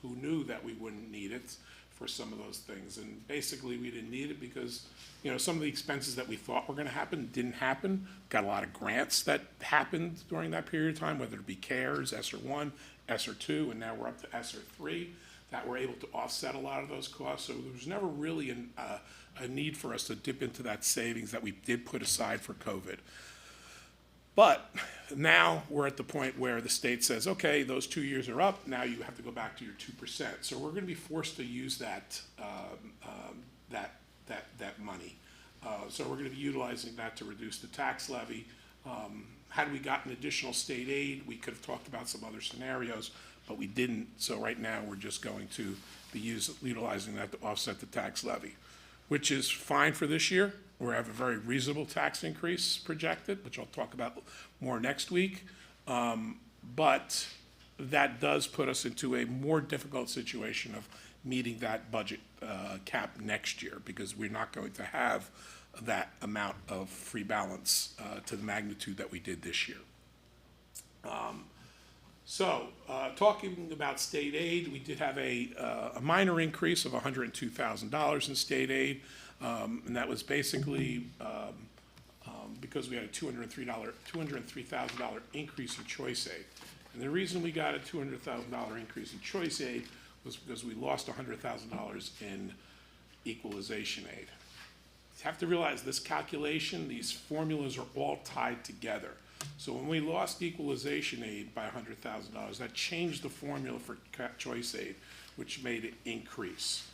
Who knew that we wouldn't need it for some of those things? And basically, we didn't need it because, you know, some of the expenses that we thought were going to happen didn't happen. Got a lot of grants that happened during that period of time, whether it be CARES, ESSER 1, ESSER 2, and now we're up to ESSER 3, that we're able to offset a lot of those costs. So there was never really a need for us to dip into that savings that we did put aside for COVID. But now we're at the point where the state says, okay, those 2 years are up, now you have to go back to your 2%. So we're going to be forced to use that money. So we're going to be utilizing that to reduce the tax levy. Had we gotten additional state aid, we could have talked about some other scenarios, but we didn't. So right now, we're just going to be utilizing that to offset the tax levy, which is fine for this year. We have a very reasonable tax increase projected, which I'll talk about more next week. But that does put us into a more difficult situation of meeting that budget cap next year, because we're not going to have that amount of free balance to the magnitude that we did this year. Talking about state aid, we did have a minor increase of $102,000 in state aid, and that was basically because we had a $203,000 increase in choice aid. And the reason we got a $200,000 increase in choice aid was because we lost $100,000 in equalization aid. You have to realize this calculation, these formulas are all tied together. So when we lost equalization aid by $100,000, that changed the formula for choice aid, which made it increase.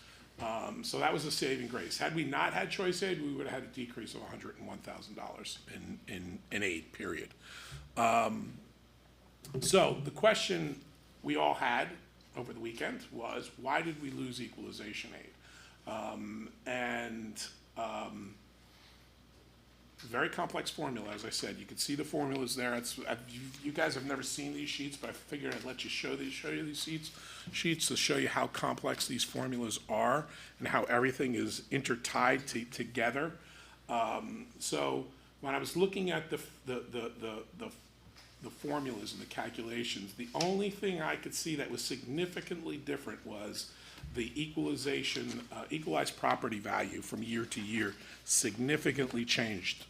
So that was a saving grace. Had we not had choice aid, we would have had a decrease of $101,000 in aid, period. So the question we all had over the weekend was, why did we lose equalization aid? Very complex formula, as I said. You can see the formulas there. You guys have never seen these sheets, but I figured I'd let you show you these sheets to show you how complex these formulas are and how everything is intertied together. So when I was looking at the formulas and the calculations, the only thing I could see that was significantly different was the equalized property value from year to year significantly changed.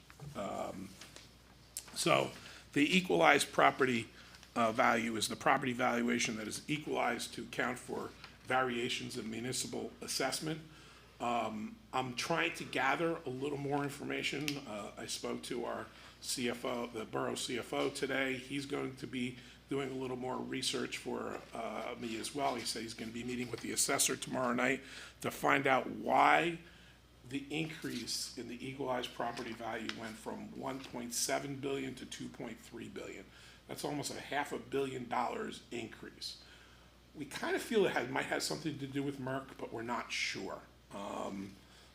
So the equalized property value is the property valuation that is equalized to account for variations in municipal assessment. I'm trying to gather a little more information. I spoke to our CFO, the borough CFO today. He's going to be doing a little more research for me as well. He said he's going to be meeting with the assessor tomorrow night to find out why the increase in the equalized property value went from $1.7 billion to $2.3 billion. That's almost a $500 million increase. We kind of feel it might have something to do with Merck, but we're not sure.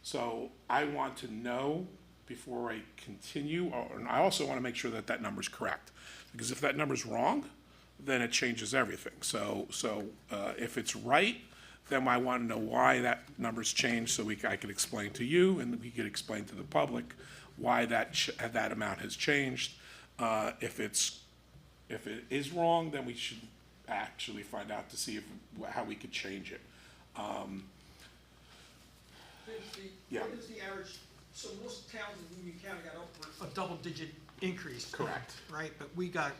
So I want to know before I continue, and I also want to make sure that that number's correct. Because if that number's wrong, then it changes everything. So if it's right, then I want to know why that number's changed so I could explain to you and we could explain to the public why that amount has changed. If it is wrong, then we should actually find out to see how we could change it. Yeah. What is the average, so most towns in Union County got over a double-digit increase. Correct. Right, but we got,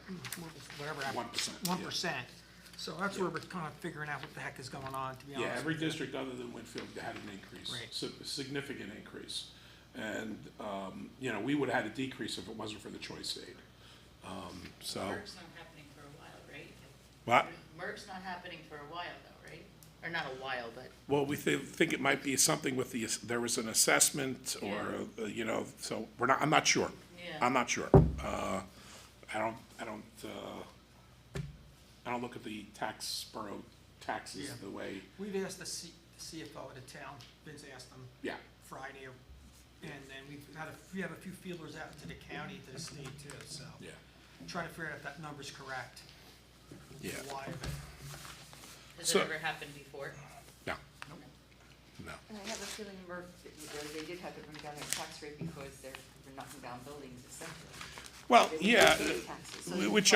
whatever. 1%, 1%. So that's where we're kind of figuring out what the heck is going on, to be honest. Yeah, every with you. district other than Winfield had an increase, Right. significant increase. And, we would have had a decrease if it wasn't for the choice aid. Merck's not happening for a while, right? What? Merck's not happening for a while though, right? Or not a while, but. Well, we think it might be something with there was an assessment or, so I'm not sure. Yeah. I'm not sure. I don't look at the borough taxes Yeah. the way, We've asked the CFO of the town, Vince asked them yeah. Friday, and then we have a few feelers out to the county, to the state too, so. Yeah. Trying to figure out if that number's correct. Yeah. Why of it. Has So- it ever happened before? No. No. And I have a feeling Merck, they did have to bring down their tax rate because they're knocking down buildings, et cetera. Well, They would yeah, pay taxes, so which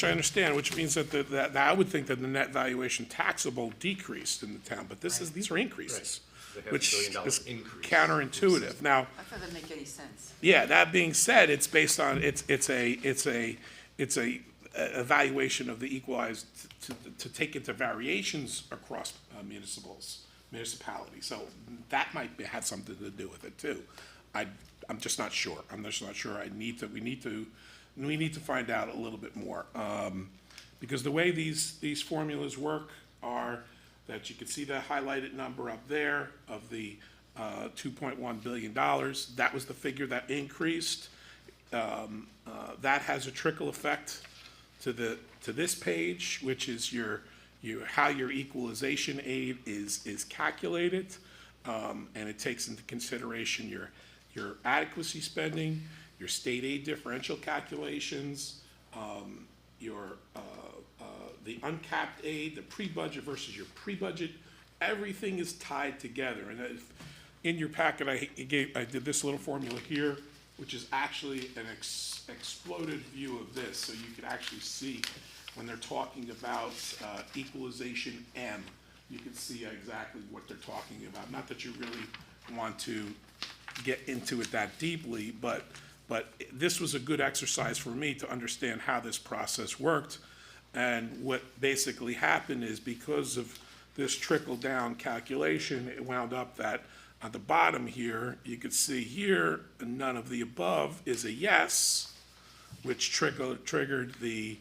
I understand, which means that I would think that the net valuation taxable decreased in the town, but these are increases, which is counterintuitive. Now, That doesn't make any sense. yeah, that being said, it's based on, it's a evaluation of the equalized to take into variations across municipalities. So that might have something to do with it too. I'm just not sure. I'm just not sure. We need to find out a little bit more. Because the way these formulas work are that you can see the highlighted number up there of the $2.1 billion. That was the figure that increased. That has a trickle effect to this page, which is how your equalization aid is calculated, and it takes into consideration your adequacy spending, your state aid differential calculations, your the uncapped aid, the pre-budget versus your pre-budget, everything is tied together. And in your packet, I did this little formula here, which is actually an exploded view of this, so you can actually see when they're talking about equalization M, you can see exactly what they're talking about. Not that you really want to get into it that deeply, but this was a good exercise for me to understand how this process worked. And what basically happened is, because of this trickle-down calculation, it wound up that on the bottom here, you could see here, none of the above is a yes, which triggered the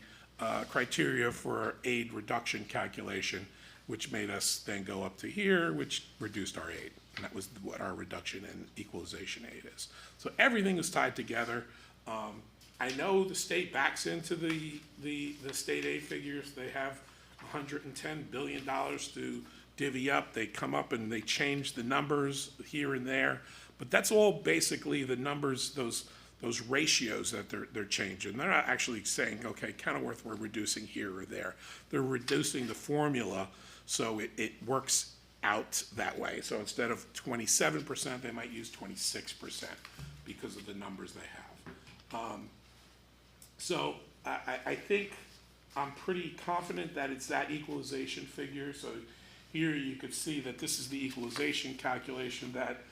criteria for aid reduction calculation, which made us then go up to here, which reduced our aid. And that was what our reduction in equalization aid is. So everything is tied together. I know the state backs into the state aid figures. They have $110 billion to divvy up. They come up and they change the numbers here and there. But that's all basically the numbers, those ratios that they're changing. They're not actually saying, okay, Kenilworth, we're reducing here or there. They're reducing the formula so it works out that way. So instead of 27%, they might use 26% because of the numbers they have. So I think I'm pretty confident that it's that equalization figure. So here you could see that this is the equalization calculation that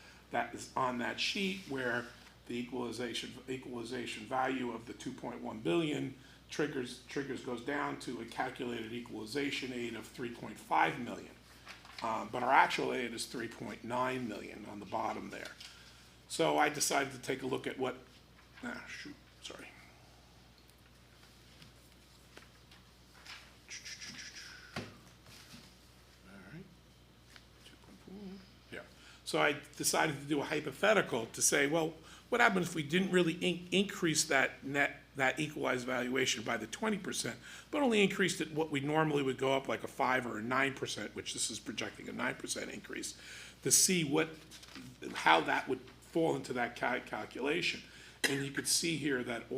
is on that sheet, where the equalization value of the 2.1 billion triggers goes down to a calculated equalization aid of 3.5 million. But our actual aid is 3.9 million on the bottom there. So I decided to take a look at what, sorry. All right. 2.4. Yeah. So I decided to do a hypothetical to say, well, what happens if we didn't really increase that equalized valuation by the 20%, but only increased it what we normally would go up like a 5 or a 9%, which this is projecting a 9% increase, to see how that would fall into that calculation. And you could see here that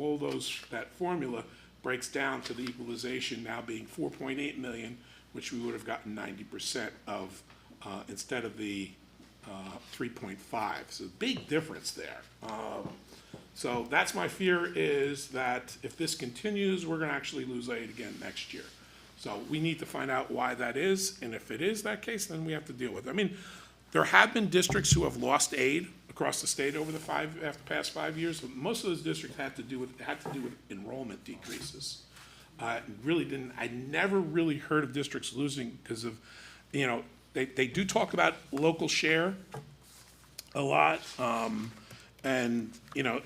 that formula breaks down to the equalization now being 4.8 million, which we would have gotten 90% of instead of the 3.5. So big difference there. So that's my fear, is that if this continues, we're going to actually lose aid again next year. So we need to find out why that is, and if it is that case, then we have to deal with it. I mean, there have been districts who have lost aid across the state over the past 5 years, but most of those districts had to do with enrollment decreases. I never really heard of districts losing because of, they do talk about local share a lot. And,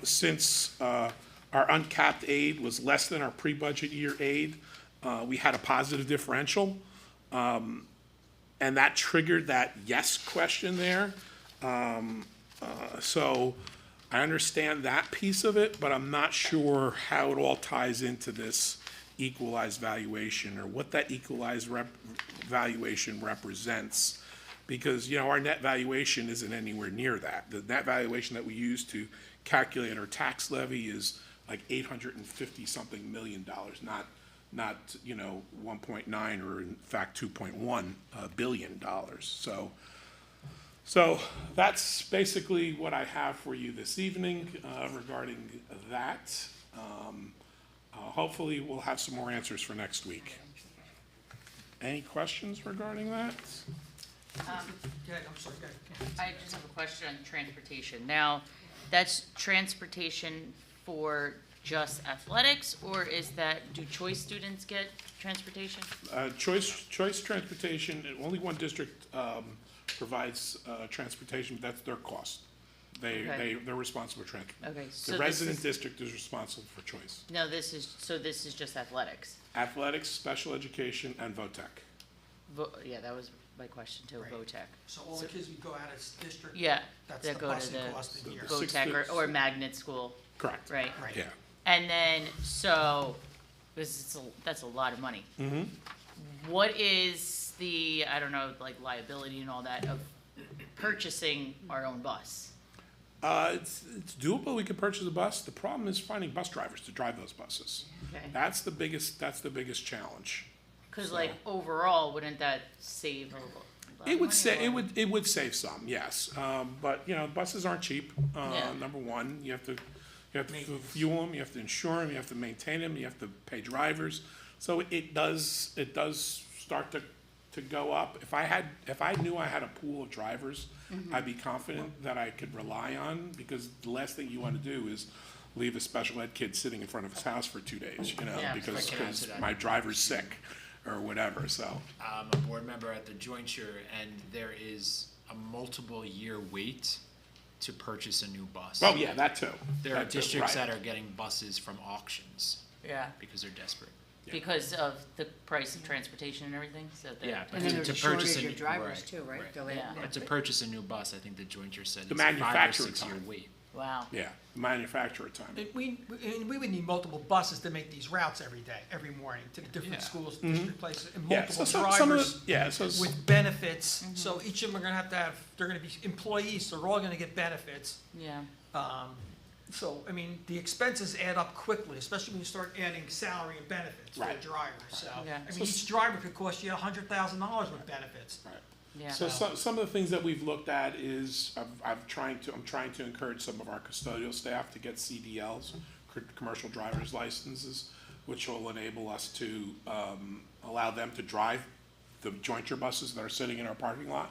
since our uncapped aid was less than our pre-budget year aid, we had a positive differential. And that triggered that yes question there. So I understand that piece of it, but I'm not sure how it all ties into this equalized valuation, or what that equalized valuation represents. Because, our net valuation isn't anywhere near that. The net valuation that we use to calculate our tax levy is like $850-something million, not 1.9, or in fact 2.1 billion dollars. So that's basically what I have for you this evening regarding that. Hopefully we'll have some more answers for next week. Any questions regarding that? I'm sorry, go ahead. I just have a question on transportation. Now, that's transportation for just athletics, or do choice students get transportation? Choice transportation, only one district provides transportation, but that's their cost. They're responsible for transportation. Okay, so The resident district is responsible for choice. No, this is just athletics. Athletics, special education, and VOTEC. Yeah, that was my question too, Right. VOTEC. So all the kids we go out of district? Yeah, That's that the go to busing the cost in here. VOTEC or magnet school, Correct. right? Right. Yeah. And then, so, that's a lot of money. Mm-hmm. What is the, I don't know, like liability and all that of purchasing our own bus? It's doable. We could purchase a bus. The problem is finding bus drivers to drive those buses. Okay. That's the biggest challenge. Cause So- like overall, wouldn't that save a lot? It would it would save some, yes. But, you know, buses aren't cheap. Yeah. Number one, you have to fuel them, you have to insure them, you have to maintain them, you have to pay drivers. So it does start to go up. If I knew I had a pool of drivers, I'd be confident that I could rely on, because the last thing you want to do is leave a special ed kid sitting in front of his house for 2 days, you know, Yeah. because I can answer that. my driver's sick or whatever, so. I'm a board member at the jointure, and there is a multiple year wait to purchase a new bus. Oh, yeah, that too. There are That too, districts right. that are getting buses from auctions Yeah, because they're desperate. because of the price of transportation and everything, so that. Yeah, but And then to there's a purchase shortage a of new- drivers right, too, right? right. Yeah. But to purchase a new bus, I think the jointure said The it's a 5 or manufacturer 6 year time. wait. Wow. Yeah, manufacturer time. And we would need multiple buses to make these routes every day, every morning, to the different Yeah. schools, district places, and Yeah, multiple so some of drivers the, yeah, so, with benefits. So each of them are gonna have, they're gonna be employees, so they're all gonna get benefits. Yeah, So, I mean, the expenses add up quickly, especially when you start adding salary and benefits for the Right. driver, so. Yeah. I mean, each driver could cost you $100,000 with benefits. yeah. so some of the things that we've looked at is, I'm trying to encourage some of our custodial staff to get CDLs, commercial driver's licenses, which will enable us to, allow them to drive the jointure buses that are sitting in our parking lot.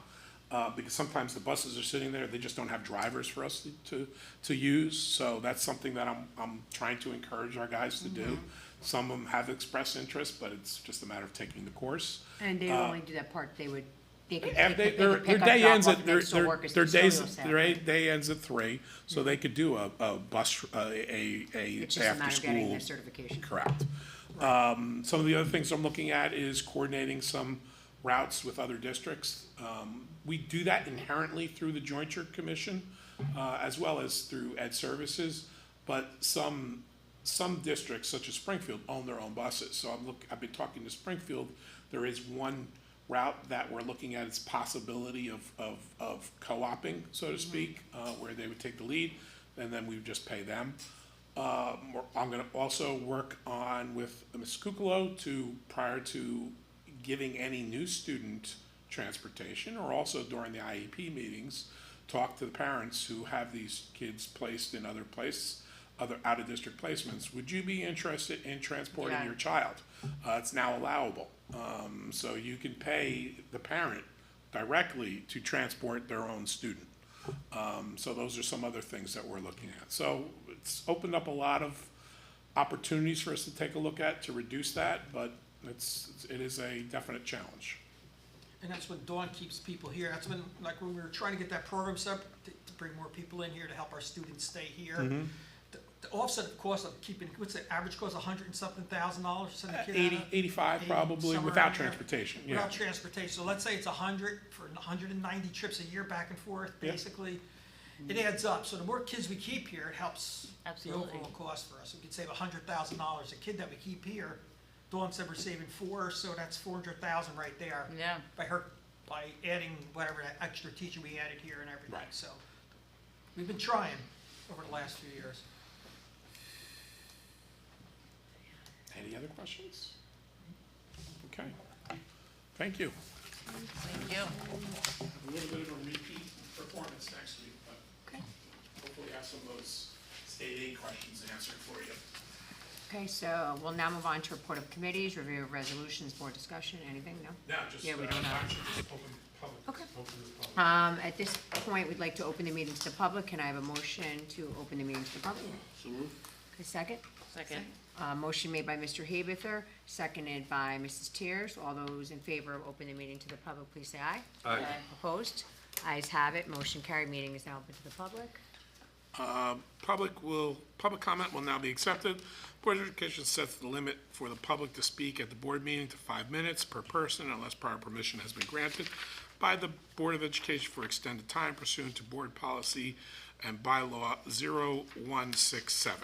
Because sometimes the buses are sitting there, they just don't have drivers for us to use, so that's something that I'm trying to encourage our guys to do. Some of them have expressed interest, but it's just a matter of taking the course. And they only do that part, they could And pick their up, day ends drop at, off, their, and still work as their days, custodial staff, their right? day ends at 3, so they could do a bus, It's just a matter of getting after-school. their certification. Correct. Some of the other things I'm looking at is coordinating some routes with other districts. We do that inherently through the Jointure Commission, as well as through Ed Services, but some districts, such as Springfield, own their own buses. So I've been talking to Springfield. There is one route that we're looking at its possibility of co-oping, so to speak, where they would take the lead, and then we would just pay them. I'm gonna also work on with Ms. Kukalo prior to giving any new student transportation, or also during the IEP meetings, talk to the parents who have these kids placed in other out-of-district placements. Would you be interested in transporting Yeah. your child? It's now allowable. So you can pay the parent directly to transport their own student. So those are some other things that we're looking at. So it's opened up a lot of opportunities for us to take a look at to reduce that, but it is a definite challenge. And that's when Dawn keeps people here. That's when, like, when we were trying to get that program set up, to bring more people in here to help our students stay here. To offset the cost of keeping, what's the average cost, $100 and something thousand to send a kid out? 85 probably, somewhere without around there. transportation, yeah. Without transportation, so let's say it's 100 for 190 trips a year back and forth, Yeah. basically. It adds up, so the more kids we keep here, it helps the Absolutely. overall cost for us. We could save $100,000 a kid that we keep here. Dawn said we're saving 4, so that's 400,000 right there. Yeah. By adding whatever that extra teacher we added here and everything, Right. so. We've been trying over the last few years. Any other questions? Okay. Thank you. Thank you. A little bit of a repeat performance next week, but hopefully have some of those state aid questions answered for you. Okay, so we'll now move on to report of committees, review of resolutions, board discussion, anything, no? Now, just, Yeah, we don't have. actually just open public. Okay. Open the public. At this point, we'd like to open the meeting to the public. Can I have a motion to open the meeting to the public? So moved. A second? Second. Motion made by Mr. Habeither, seconded by Mrs. Tiers. All those in favor of opening the meeting to the public, please say aye. Aye. Opposed? Ayes have it. Motion carried. Meeting is now open to the public. Public comment will now be accepted. Board of Education sets the limit for the public to speak at the board meeting to 5 minutes per person unless prior permission has been granted by the Board of Education for extended time pursuant to board policy and bylaw 0167.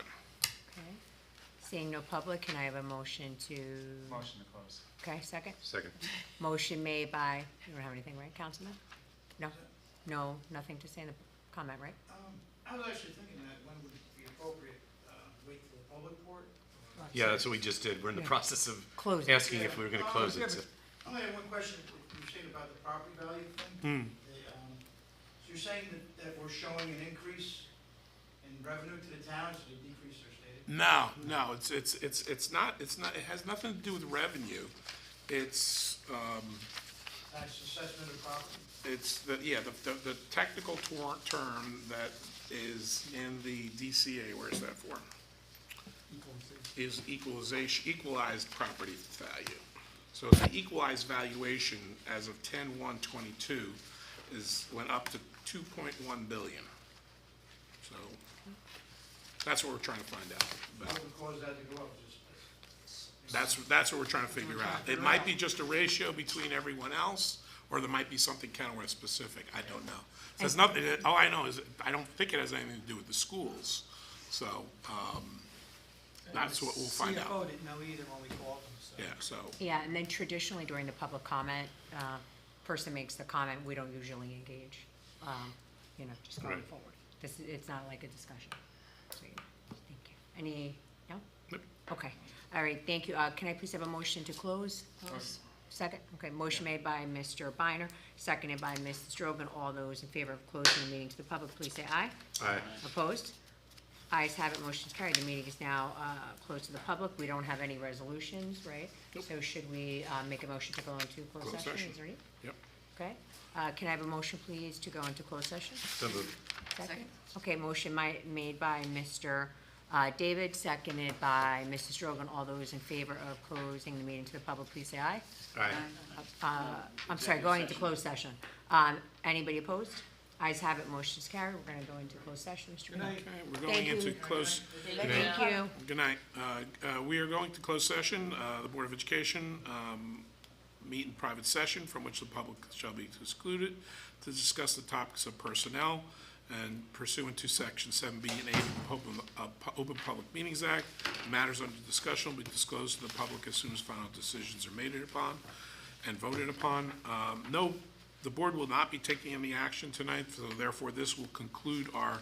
Okay. Seeing no public, can I have a motion to? Motion to close. Okay, second? Second. Motion made by, you don't have anything, right, Councilman? No? No, nothing to say in the comment, right? I was actually thinking that when would it be appropriate, wait till the public report? Yeah, that's what we just did. We're in the process of Closing. asking if we were gonna close it. So- I only have one question. You're saying about the property value thing? So you're saying that we're showing an increase in revenue to the towns, so they decrease their state? No, it's not, it has nothing to do with revenue. It's, Tax assessment of property? it's the technical term that is in the DCA, where is that for? Is equalized property value. So the equalized valuation as of 10/1/22 went up to 2.1 billion. So that's what we're trying to find out about. What would cause that to go up? That's what we're trying to figure out. It might be just a ratio between everyone else, or there might be something Kenilworth specific, I don't know. So it's nothing, all I know is, I don't think it has anything to do with the schools, so, that's what we'll find CFO out. didn't know either when we called them, so. Yeah, so, Yeah, and then traditionally during the public comment, person makes the comment, we don't usually engage, just going Right. forward. It's not like a discussion. So, thank you. Any, no? Nope. Okay, all right, thank you. Can I please have a motion to close? Second, okay, motion made by Mr. Biner, seconded by Mrs. Strobin. All those in favor of closing the meeting to the public, please say aye. Aye. Opposed? Ayes have it, motion's carried. The meeting is now closed to the public. We don't have any resolutions, right? So should we make a motion to go into closed Closed session? session. Is there any? yep. Okay. Can I have a motion, please, to go into closed session? So moved. Second. Okay, motion made by Mr. David, seconded by Mrs. Drogan. All those in favor of closing the meeting to the public, please say aye. Aye. I'm sorry, going into closed session. Anybody opposed? Ayes have it, motion is carried. We're gonna go into closed session, Mr. Green. Okay, we're going Thank you. into close. Thank you. Good night. We are going to close session. The Board of Education meet in private session from which the public shall be excluded to discuss the topics of personnel and pursuant to Section 7B and 8 of the Open Public Meetings Act. Matters under discussion will be disclosed to the public as soon as final decisions are made upon and voted upon. The board will not be taking any action tonight, so therefore this will conclude our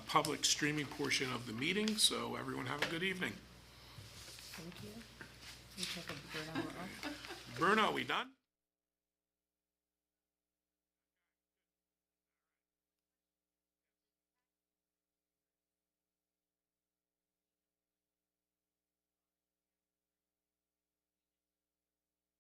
public streaming portion of the meeting. So everyone have a good evening. Thank you. You take a bird hour off. Bruno, we done?